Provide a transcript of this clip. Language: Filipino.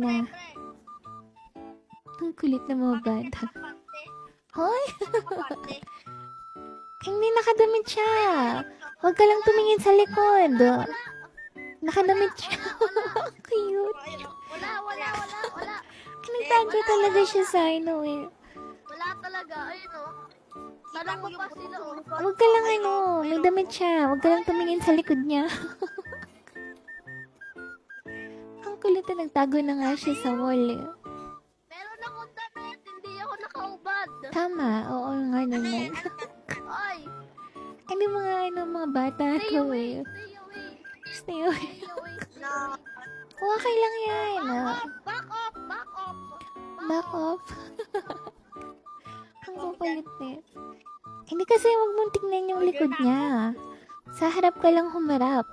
na. Ang kulit na mga bata. Hoy! Hindi nakadamit siya. Huwag ka lang tumingin sa likod. Nakadamit siya. Cute. Wala. Nagtago talaga siya sa eh. Wala talaga, ayun o. Tanong mo pa sila o. Huwag ka lang may damit siya. Huwag ka lang tumingin sa likod niya. Ang kulit na nagtago na nga siya sa wall eh. Meron akong damit, hindi ako nakaubad. Tama, oo nga naman. Ay, Ano mga bata stay ko away, eh. stay Stay away. away. Stay away. No. Okay lang yan. Back off. Back off. Ang kukulit eh. Hindi kasi wag mong tignan yung likod niya. Sa harap ka lang humarap.